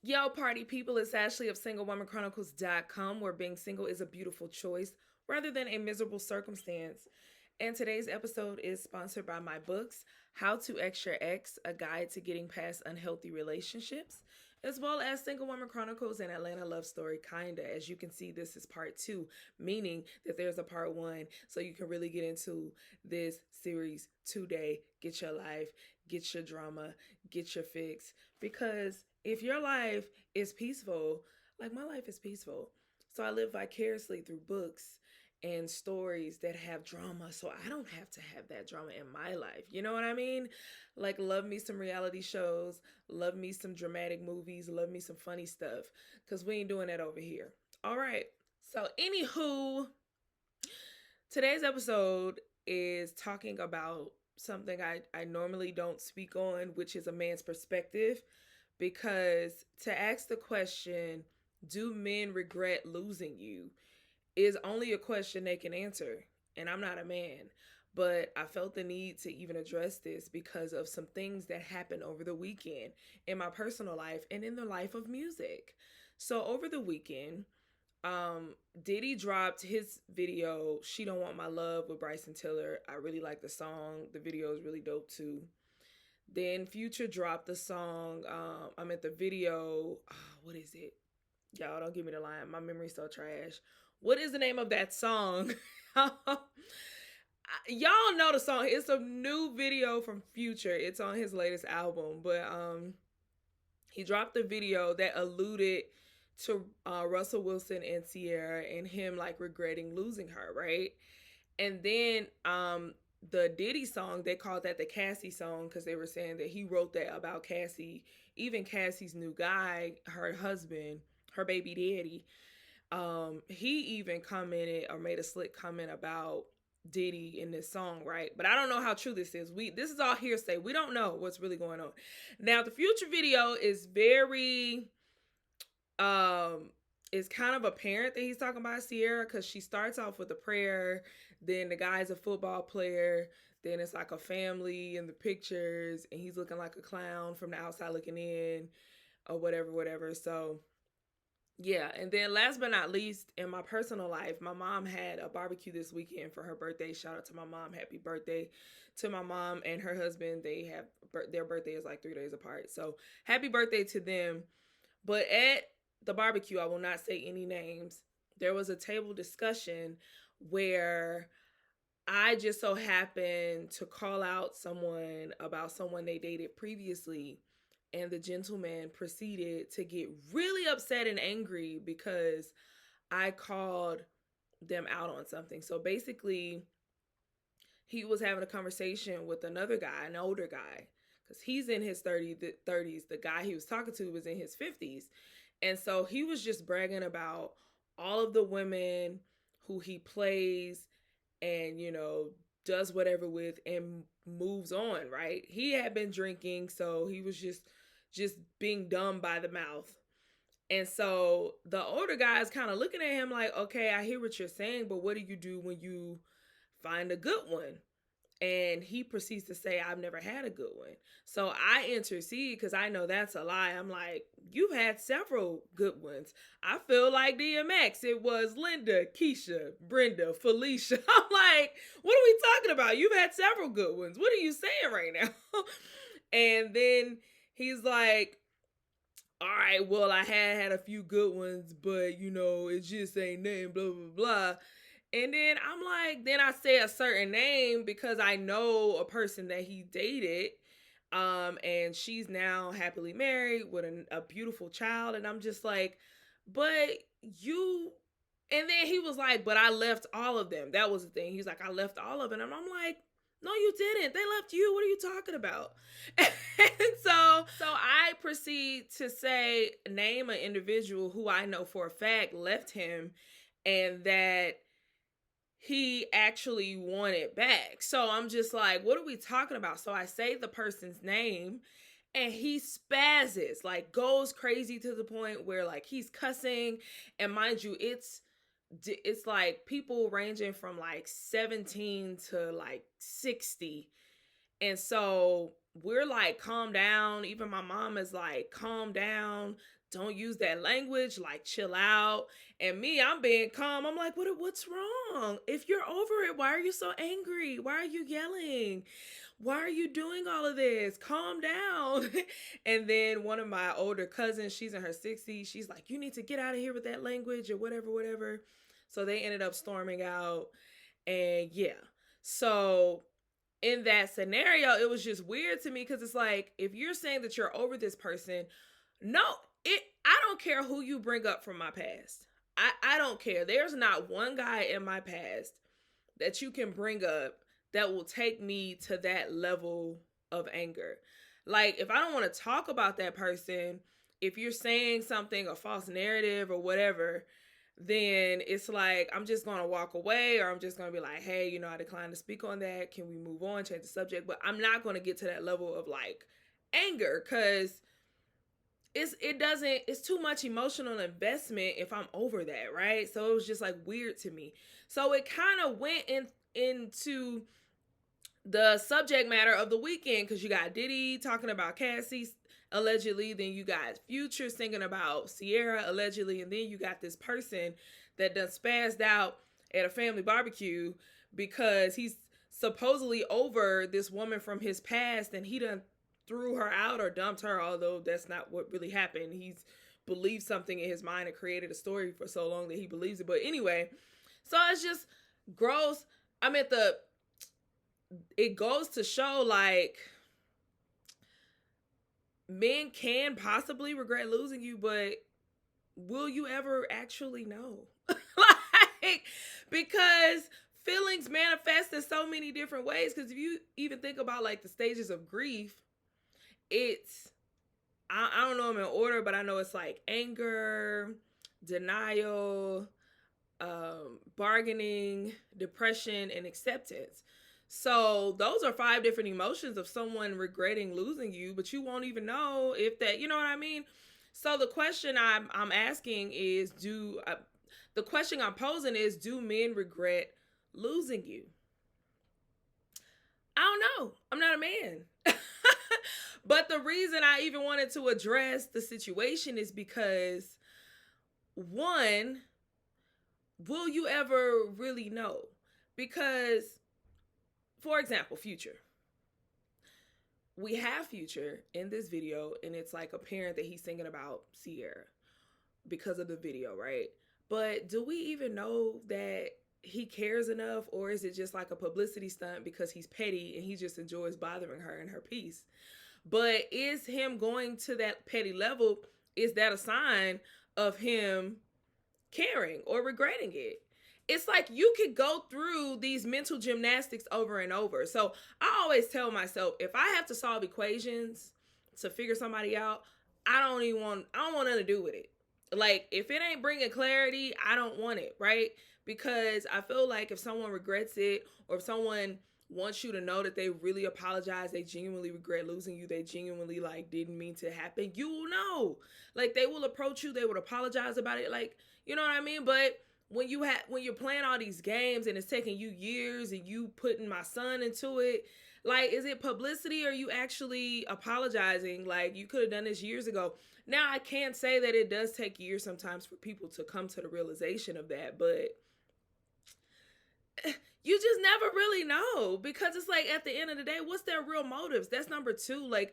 Yo, party people, it's Ashley of SingleWomanChronicles.com, where being single is a beautiful choice rather than a miserable circumstance. And today's episode is sponsored by my books, How to Ex Your Ex, a guide to getting past unhealthy relationships, as well as Single Woman Chronicles and Atlanta Love Story Kinda. As you can see, this is part two, meaning that there's a part one, so you can really get into this series today. Get your life, get your drama, get your fix, because if your life is peaceful, like my life is peaceful. So I live vicariously through books and stories that have drama. So I don't have to have that drama in my life. You know what I mean? Like, love me some reality shows, love me some dramatic movies, love me some funny stuff. Because we ain't doing that over here. All right. So, anywho, today's episode is talking about something I normally don't speak on, which is a man's perspective. Because to ask the question, do men regret losing you, is only a question they can answer. And I'm not a man, but I felt the need to even address this because of some things that happened over the weekend in my personal life and in the life of music. So over the weekend, Diddy dropped his video "She Don't Want My Love" with Bryson Tiller. I really like the song. The video is really dope too. Then Future dropped the song. I'm at the video. What is it? Y'all don't give me the line. My memory's so trash. What is the name of that song? Y'all know the song. It's a new video from Future. It's on his latest album, but he dropped a video that alluded to Russell Wilson and Sierra and him like regretting losing her, right? And then the Diddy song, they called that the Cassie song because they were saying that he wrote that about Cassie. Even Cassie's new guy, her husband, her baby daddy, he even commented or made a slick comment about Diddy in this song, right? But I don't know how true this is. This is all hearsay. We don't know what's really going on. Now the Future video is very it's kind of apparent that he's talking about Sierra because she starts off with a prayer, then the guy's a football player, then it's like a family in the pictures, and he's looking like a clown from the outside looking in, or whatever. So yeah, and then last but not least, in my personal life, my mom had a barbecue this weekend for her birthday. Shout out to my mom. Happy birthday to my mom and her husband. They have their birthday is like 3 days apart. So happy birthday to them. But at the barbecue, I will not say any names, there was a table discussion where I just so happened to call out someone about someone they dated previously. And the gentleman proceeded to get really upset and angry because I called them out on something. So basically, he was having a conversation with another guy, an older guy, because he's in his 30s. The guy he was talking to was in his 50s. And so he was just bragging about all of the women who he plays and, does whatever with and moves on, right? He had been drinking, so he was just being dumb by the mouth. And so the older guy is kind of looking at him like, okay, I hear what you're saying, but what do you do when you find a good one? And he proceeds to say, I've never had a good one. So I intercede because I know that's a lie. I'm like, you've had several good ones. I feel like DMX. It was Linda, Keisha, Brenda, Felicia. I'm like, what are we talking about? You've had several good ones. What are you saying right now? And then he's like, all right, well, I had a few good ones, but it just ain't nothing, blah, blah, blah. And then I'm like, then I say a certain name because I know a person that he dated. And she's now happily married with a beautiful child. And I'm just like, but you, and then he was like, but I left all of them. That was the thing. He's like, I left all of them. And I'm like, no, you didn't. They left you. What are you talking about? And so I proceed to say, name an individual who I know for a fact left him and that he actually wanted back. So I'm just like, what are we talking about? So I say the person's name and he spazzes, like goes crazy to the point where like he's cussing. And mind you, it's like people ranging from like 17 to like 60. And so we're like, calm down. Even my mom is like, calm down. Don't use that language. Like, chill out. And me, I'm being calm. I'm like, what's wrong? If you're over it, why are you so angry? Why are you yelling? Why are you doing all of this? Calm down. And then one of my older cousins, she's in her 60s. She's like, you need to get out of here with that language or whatever, whatever. So they ended up storming out. And yeah. So in that scenario, it was just weird to me because it's like, if you're saying that you're over this person, no, I don't care who you bring up from my past. I don't care. There's not one guy in my past that you can bring up that will take me to that level of anger. Like, if I don't want to talk about that person, if you're saying something, a false narrative or whatever, then it's like, I'm just going to walk away, or I'm just going to be like, hey, I decline to speak on that. Can we move on, change the subject? But I'm not going to get to that level of like anger, because it's too much emotional investment if I'm over that, right? So it was just like weird to me. So it kind of went into the subject matter of the weekend, because you got Diddy talking about Cassie allegedly, then you got Future singing about Sierra allegedly, and then you got this person that done spazzed out at a family barbecue because he's supposedly over this woman from his past, and he done threw her out or dumped her, although that's not what really happened. He's believed something in his mind and created a story for so long that he believes it. But anyway, so it's just gross. I mean, it goes to show, like, men can possibly regret losing you, but will you ever actually know? Like, because feelings manifest in so many different ways. Because if you even think about like the stages of grief, it's, I don't know them in order, but I know it's like anger, denial, bargaining, depression, and acceptance. So those are 5 different emotions of someone regretting losing you, but you won't even know if that, you know what I mean? So the question I'm asking is, the question I'm posing is, do men regret losing you? I don't know. I'm not a man. But the reason I even wanted to address the situation is because, one, will you ever really know? Because, for example, Future. We have Future in this video, and it's like apparent that he's singing about Sierra because of the video, right? But do we even know that he cares enough, or is it just like a publicity stunt because he's petty and he just enjoys bothering her and her peace? But is him going to that petty level, is that a sign of him caring or regretting it? It's like you could go through these mental gymnastics over and over. So I always tell myself, if I have to solve equations to figure somebody out, I don't want nothing to do with it. Like, if it ain't bringing clarity, I don't want it, right? Because I feel like if someone regrets it, or if someone wants you to know that they really apologize, they genuinely regret losing you, they genuinely like didn't mean to happen, you will know. Like, they will approach you, they would apologize about it, like, you know what I mean? But when you're playing all these games and it's taking you years and you putting my son into it, like, is it publicity, or are you actually apologizing? Like, you could have done this years ago. Now, I can't say that it does take years sometimes for people to come to the realization of that, but you just never really know, because it's like, at the end of the day, what's their real motives? That's number 2. Like,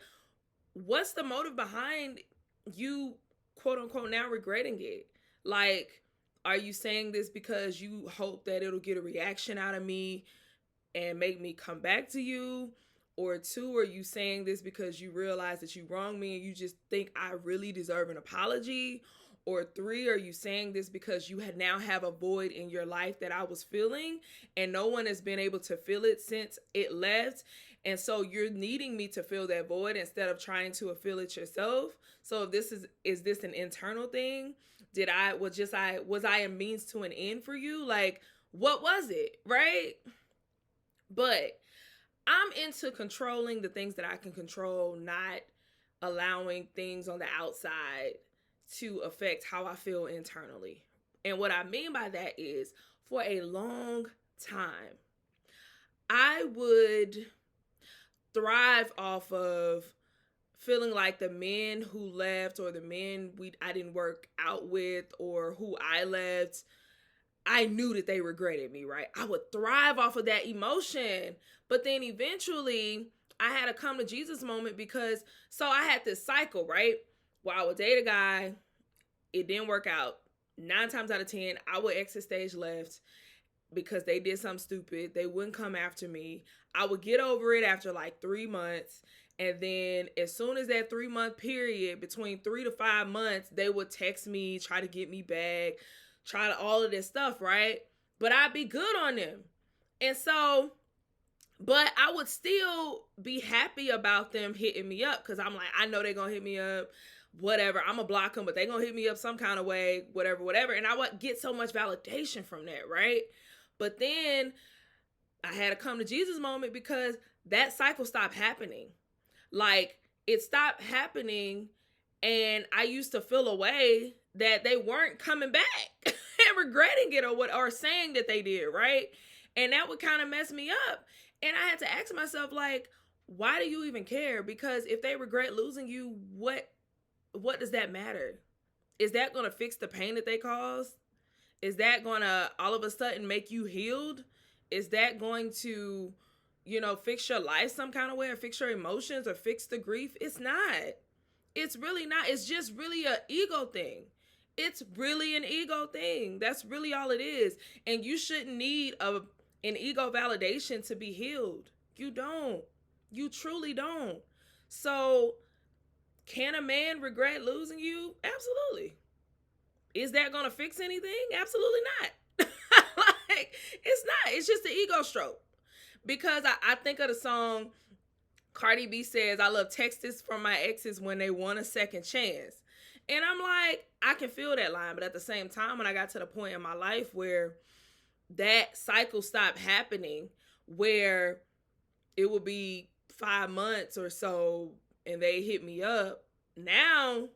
what's the motive behind you, quote unquote, now regretting it? Like, are you saying this because you hope that it'll get a reaction out of me and make me come back to you? Or 2, are you saying this because you realize that you wronged me and you just think I really deserve an apology? Or 3, are you saying this because you now have a void in your life that I was feeling and no one has been able to fill it since it left? And so you're needing me to fill that void instead of trying to fill it yourself. So if this is this an internal thing? Was I a means to an end for you? Like, what was it, right? But I'm into controlling the things that I can control, not allowing things on the outside to affect how I feel internally. And what I mean by that is, for a long time, I would thrive off of feeling like the men who left, or the men I didn't work out with, or who I left, I knew that they regretted me, right? I would thrive off of that emotion. But then eventually I had a come to Jesus moment, because so I had this cycle, right? Where I would date a guy, it didn't work out. 9 times out of 10, I would exit stage left because they did something stupid. They wouldn't come after me. I would get over it after like 3 months. And then as soon as that 3-month period, between 3 to 5 months, they would text me, try to get me back, try to all of this stuff, right? But I'd be good on them. And so, but I would still be happy about them hitting me up, because I'm like, I know they're going to hit me up, whatever. I'm going to block them, but they're going to hit me up some kind of way, whatever. And I would get so much validation from that, right? But then I had a come to Jesus moment, because that cycle stopped happening. Like, it stopped happening, and I used to feel a way that they weren't coming back and regretting it, or saying that they did, right? And that would kind of mess me up. And I had to ask myself, like, why do you even care? Because if they regret losing you, what does that matter? Is that going to fix the pain that they caused? Is that going to all of a sudden make you healed? Is that going to, fix your life some kind of way, or fix your emotions, or fix the grief? It's not. It's really not. It's just really an ego thing. It's really an ego thing. That's really all it is. And you shouldn't need an ego validation to be healed. You don't. You truly don't. So, can a man regret losing you? Absolutely. Is that going to fix anything? Absolutely not. Like, it's not. It's just an ego stroke. Because I think of the song Cardi B says, I love texts from my exes when they want a second chance. And I'm like, I can feel that line. But at the same time, when I got to the point in my life where that cycle stopped happening, where it would be 5 months or so and they hit me up, now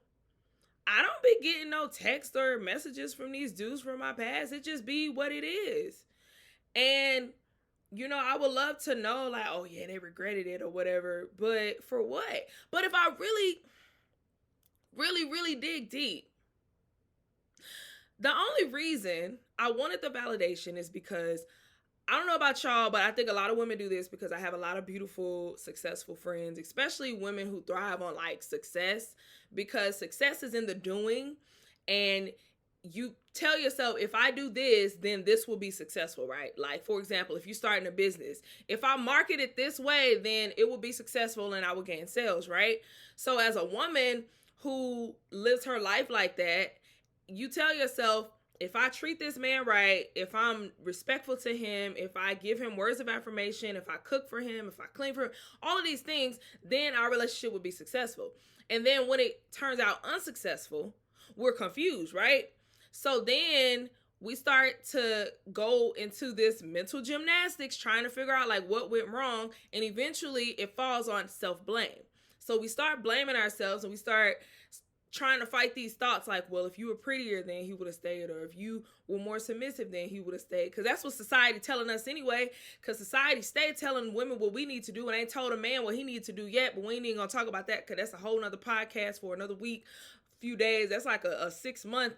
I don't be getting no text or messages from these dudes from my past. It just be what it is. And I would love to know, like, oh yeah, they regretted it or whatever, but for what? But if I really dig deep, the only reason I wanted the validation is because, I don't know about y'all, but I think a lot of women do this, because I have a lot of beautiful, successful friends, especially women who thrive on like success, because success is in the doing, and you tell yourself, if I do this, then this will be successful, right? Like, for example, if you're starting a business, if I market it this way, then it will be successful and I will gain sales, right? So as a woman who lives her life like that, you tell yourself, if I treat this man right, if I'm respectful to him, if I give him words of affirmation, if I cook for him, if I clean for him, all of these things, then our relationship will be successful. And then when it turns out unsuccessful, we're confused, right? So then we start to go into this mental gymnastics, trying to figure out like what went wrong. And eventually it falls on self-blame. So we start blaming ourselves, and we start trying to fight these thoughts like, well, if you were prettier, then he would have stayed, or if you were more submissive, then he would have stayed. Because that's what society telling us anyway, because society stay telling women what we need to do, and ain't told a man what he needs to do yet. But we ain't even gonna talk about that, because that's a whole nother podcast for another week, few days. That's like a 6-month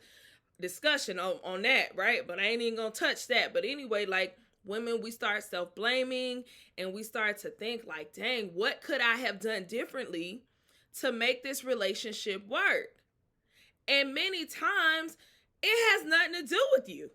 discussion on that, right? But I ain't even gonna touch that. But anyway, like, women, we start self-blaming, and we start to think like, dang, what could I have done differently to make this relationship work? And many times it has nothing to do with you.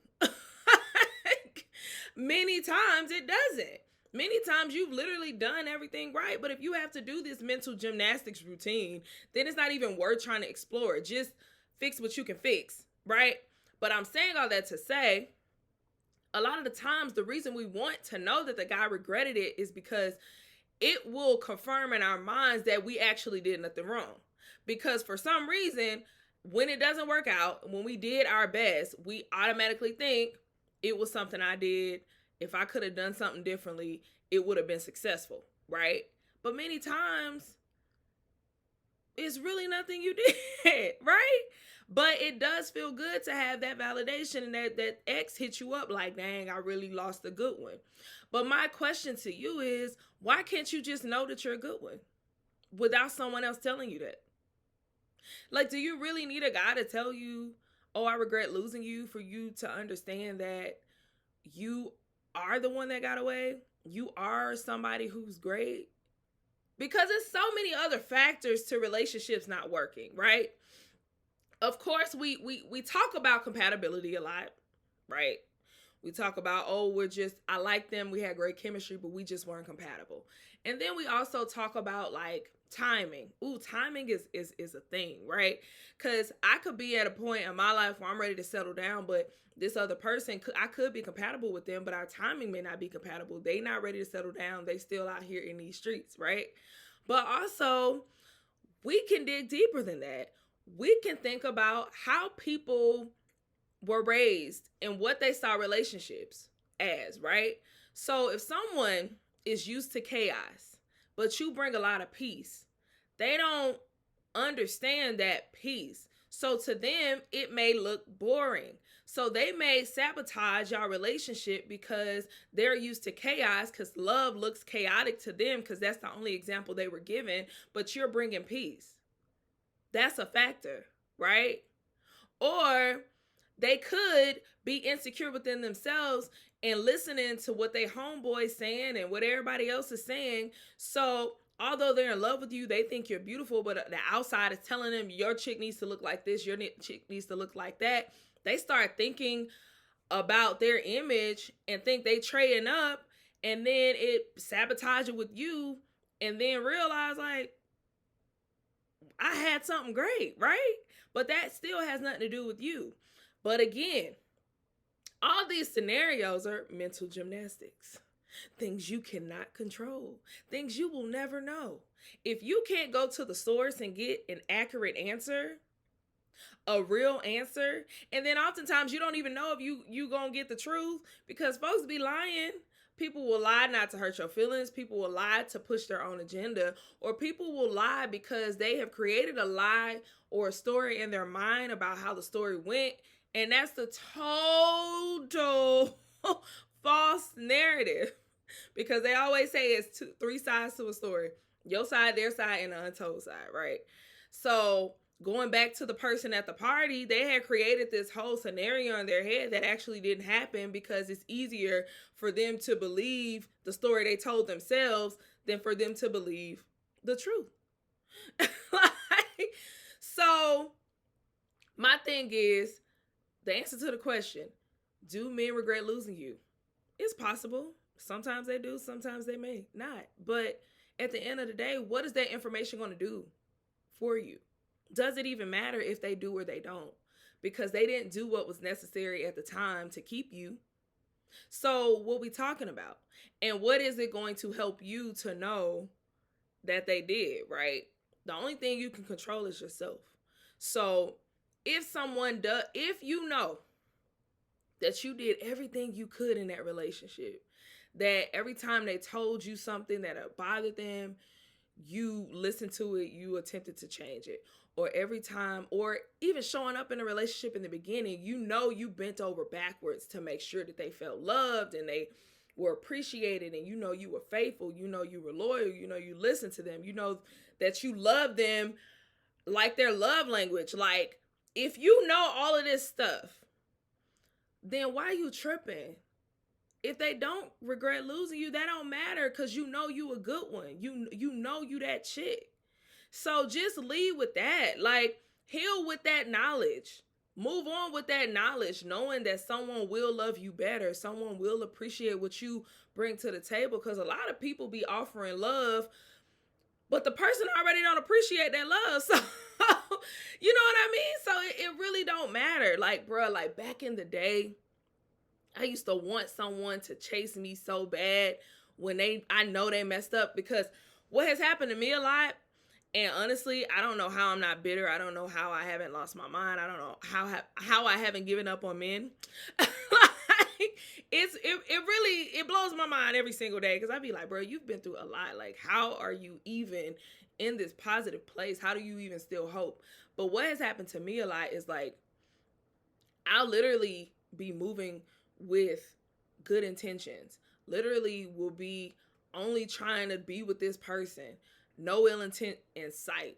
Many times it doesn't. Many times you've literally done everything right, but if you have to do this mental gymnastics routine, then it's not even worth trying to explore. Just fix what you can fix, right? But I'm saying all that to say, a lot of the times the reason we want to know that the guy regretted it is because it will confirm in our minds that we actually did nothing wrong. Because for some reason, when it doesn't work out, when we did our best, we automatically think it was something I did. If I could have done something differently, it would have been successful, right? But many times, it's really nothing you did, right? But it does feel good to have that validation and that ex hit you up like, dang, I really lost a good one. But my question to you is, why can't you just know that you're a good one without someone else telling you that? Like, do you really need a guy to tell you, oh, I regret losing you, for you to understand that you are the one that got away? You are somebody who's great? Because there's so many other factors to relationships not working, right? Of course, we talk about compatibility a lot, right? We talk about, oh, I like them, we had great chemistry, but we just weren't compatible. And then we also talk about like timing. Ooh, timing is a thing, right? Because I could be at a point in my life where I'm ready to settle down, but this other person, I could be compatible with them, but our timing may not be compatible. They not ready to settle down. They still out here in these streets, right? But also, we can dig deeper than that. We can think about how people were raised and what they saw relationships as, right? So if someone is used to chaos, but you bring a lot of peace, they don't understand that peace. So to them, it may look boring. So they may sabotage your relationship because they're used to chaos, because love looks chaotic to them because that's the only example they were given, but you're bringing peace. That's a factor, right? Or they could be insecure within themselves and listening to what they homeboys saying and what everybody else is saying. So although they're in love with you, they think you're beautiful, but the outside is telling them your chick needs to look like this, your chick needs to look like that. They start thinking about their image and think they trading up, and then it sabotage it with you, and then realize like, I had something great, right? But that still has nothing to do with you. But again, all these scenarios are mental gymnastics. Things you cannot control. Things you will never know. If you can't go to the source and get an accurate answer, a real answer, and then oftentimes you don't even know if you gonna get the truth, because folks be lying. People will lie not to hurt your feelings. People will lie to push their own agenda. Or people will lie because they have created a lie or a story in their mind about how the story went. And that's the total false narrative. Because they always say it's three sides to a story. Your side, their side, and the untold side, right? So going back to the person at the party, they had created this whole scenario in their head that actually didn't happen, because it's easier for them to believe the story they told themselves than for them to believe the truth. So my thing is, the answer to the question, do men regret losing you? It's possible. Sometimes they do, sometimes they may not. But at the end of the day, what is that information going to do for you? Does it even matter if they do or they don't? Because they didn't do what was necessary at the time to keep you. So what we talking about? And what is it going to help you to know that they did, right? The only thing you can control is yourself. So if you know that you did everything you could in that relationship, that every time they told you something that bothered them, you listened to it, you attempted to change it. Or every time, or even showing up in a relationship in the beginning, you know you bent over backwards to make sure that they felt loved and they were appreciated, and you know you were faithful, you know you were loyal, you know you listened to them, you know that you love them like their love language. Like, if you know all of this stuff, then why are you tripping? If they don't regret losing you, that don't matter, because you know you a good one. You know you that chick. So just leave with that. Like, heal with that knowledge. Move on with that knowledge, knowing that someone will love you better. Someone will appreciate what you bring to the table, because a lot of people be offering love, but the person already don't appreciate that love. So, you know what I mean? So it really don't matter. Like, bro, like back in the day, I used to want someone to chase me so bad when I know they messed up, because what has happened to me a lot, and honestly, I don't know how I'm not bitter. I don't know how I haven't lost my mind. I don't know how I haven't given up on men. It blows my mind every single day, because I be like, bro, you've been through a lot. Like, how are you even in this positive place? How do you even still hope? But what has happened to me a lot is like, I'll literally be moving with good intentions. Literally will be only trying to be with this person. No ill intent in sight.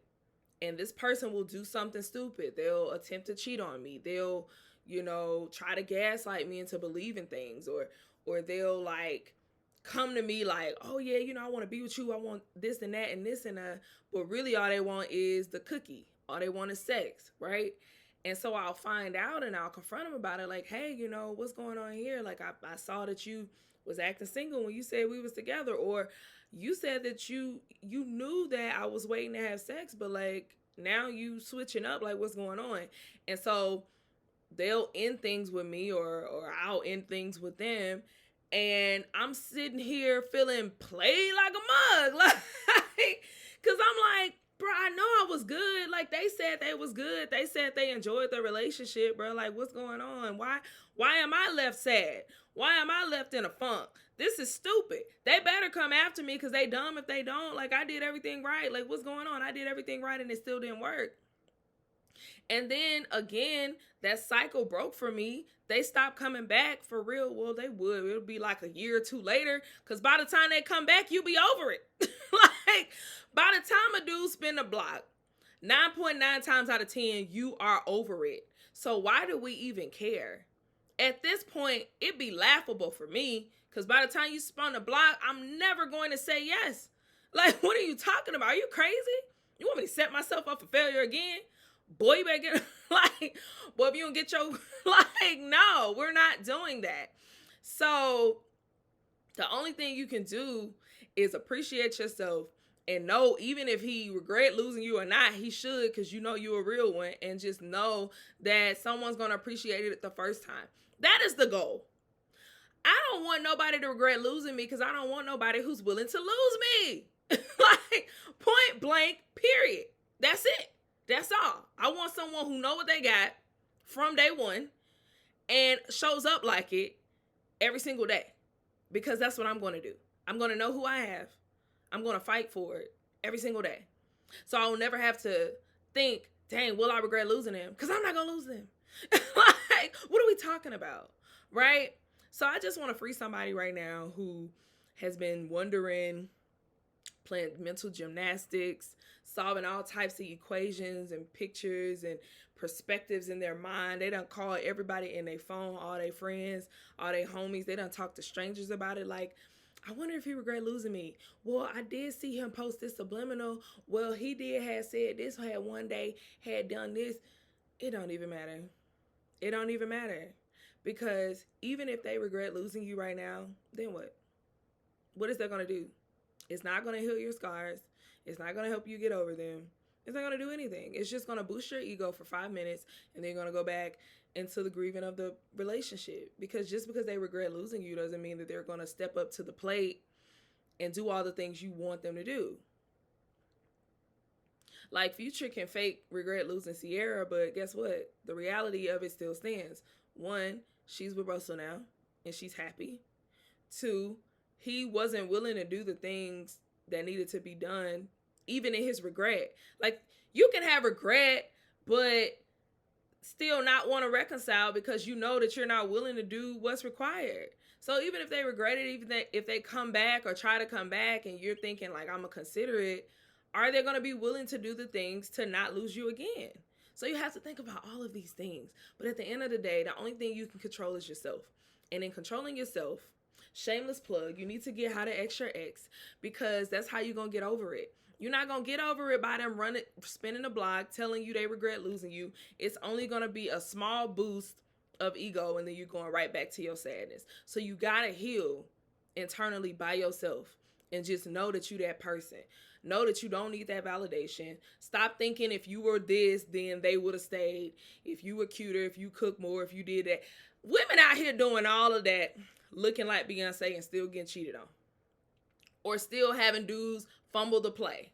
And this person will do something stupid. They'll attempt to cheat on me. They'll, try to gaslight me into believing things, or they'll like come to me like, oh yeah, I want to be with you. I want this and that and this and that. But really all they want is the cookie. All they want is sex, right? And so I'll find out and I'll confront them about it like, hey, what's going on here? Like I saw that you was acting single when you said we was together, or you said that you knew that I was waiting to have sex, but like now you switching up, like what's going on? And so they'll end things with me, or I'll end things with them, and I'm sitting here feeling played like a mug, like, cause I'm like, bro, I know I was good. Like they said they was good. They said they enjoyed the relationship, bro. Like what's going on? Why am I left sad? Why am I left in a funk? This is stupid. They better come after me because they dumb if they don't. Like I did everything right. Like what's going on? I did everything right and it still didn't work. And then again, that cycle broke for me. They stopped coming back for real. Well, they would. It'll be like a year or two later. Because by the time they come back, you'll be over it. Like, by the time a dude spin the block, 9.9 times out of 10, you are over it. So why do we even care? At this point, it'd be laughable for me. Because by the time you spun the block, I'm never going to say yes. Like, what are you talking about? Are you crazy? You want me to set myself up for failure again? Boy, you better get, like, boy, if you don't get your, like, no, we're not doing that. So the only thing you can do is appreciate yourself and know, even if he regret losing you or not, he should, because you're a real one, and just know that someone's going to appreciate it the first time. That is the goal. I don't want nobody to regret losing me, because I don't want nobody who's willing to lose me. Like, point blank, period. That's it. That's all. I want someone who know what they got from day one and shows up like it every single day, because that's what I'm going to do. I'm going to know who I have. I'm going to fight for it every single day. So I will never have to think, dang, will I regret losing him? Because I'm not going to lose them. Like, what are we talking about? Right? So I just want to free somebody right now who has been wondering, playing mental gymnastics, solving all types of equations and pictures and perspectives in their mind. They done call everybody in their phone, all their friends, all their homies. They done talk to strangers about it. Like, I wonder if he regret losing me. Well, I did see him post this subliminal. Well, he did have said this, had one day, had done this. It don't even matter. It don't even matter. Because even if they regret losing you right now, then what? What is that going to do? It's not going to heal your scars. It's not going to help you get over them. It's not going to do anything. It's just going to boost your ego for 5 minutes, and then you're going to go back into the grieving of the relationship. Because just because they regret losing you doesn't mean that they're going to step up to the plate and do all the things you want them to do. Like, Future can fake regret losing Sierra, but guess what? The reality of it still stands. 1, she's with Russell now, and she's happy. 2, he wasn't willing to do the things that needed to be done, even in his regret. Like, you can have regret, but still not want to reconcile because you know that you're not willing to do what's required. So even if they regret it, even if they come back or try to come back and you're thinking like, I'm going to consider it, are they going to be willing to do the things to not lose you again? So you have to think about all of these things. But at the end of the day, the only thing you can control is yourself. And in controlling yourself, shameless plug, you need to get How to X Your Ex, because that's how you're going to get over it. You're not going to get over it by them spinning the block, telling you they regret losing you. It's only going to be a small boost of ego, and then you're going right back to your sadness. So you got to heal internally by yourself and just know that you that person. Know that you don't need that validation. Stop thinking if you were this, then they would have stayed. If you were cuter, if you cook more, if you did that. Women out here doing all of that, looking like Beyonce and still getting cheated on. Or still having dudes fumble the play.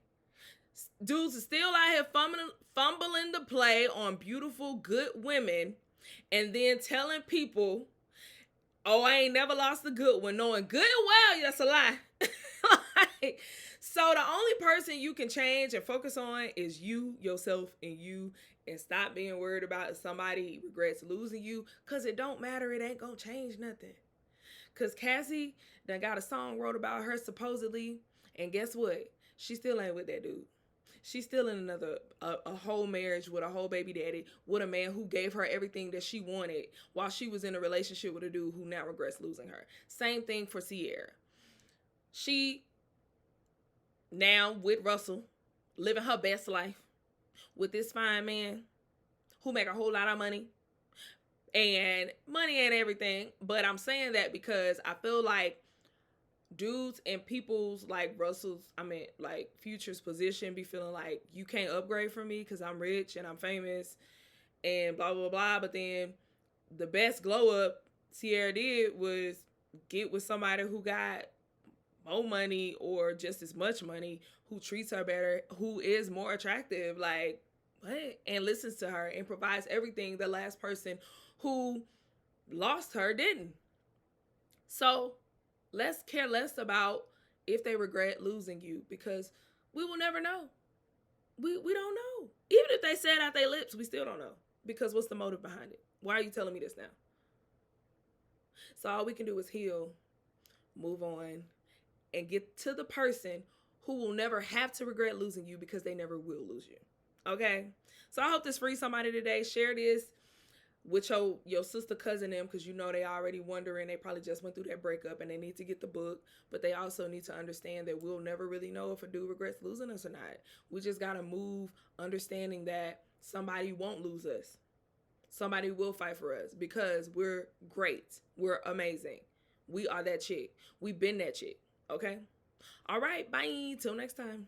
Dudes are still out here fumbling the play on beautiful, good women, and then telling people, oh, I ain't never lost a good one, knowing good and well that's a lie. Like, So the only person you can change and focus on is you, yourself, and you. And stop being worried about if somebody regrets losing you. Cause it don't matter. It ain't gonna change nothing. Cause Cassie done got a song wrote about her supposedly. And guess what? She still ain't with that dude. She's still in a whole marriage with a whole baby daddy with a man who gave her everything that she wanted while she was in a relationship with a dude who now regrets losing her. Same thing for Sierra. She now with Russell, living her best life with this fine man who make a whole lot of money. And money ain't everything, but I'm saying that because I feel like dudes and people's like like Future's position be feeling like you can't upgrade from me because I'm rich and I'm famous and blah blah blah. But then the best glow up Sierra did was get with somebody who got more money or just as much money, who treats her better, who is more attractive, like what? And listens to her and provides everything the last person who lost her didn't. So let's care less about if they regret losing you because we will never know. We don't know. Even if they said out their lips, we still don't know. Because what's the motive behind it? Why are you telling me this now? So all we can do is heal, move on, and get to the person who will never have to regret losing you because they never will lose you. Okay? So I hope this frees somebody today. Share this with your sister, cousin, them, because you know they already wondering. They probably just went through that breakup and they need to get the book, but they also need to understand that we'll never really know if a dude regrets losing us or not. We just got to move understanding that somebody won't lose us. Somebody will fight for us because we're great. We're amazing. We are that chick. We've been that chick. Okay? All right. Bye. Till next time.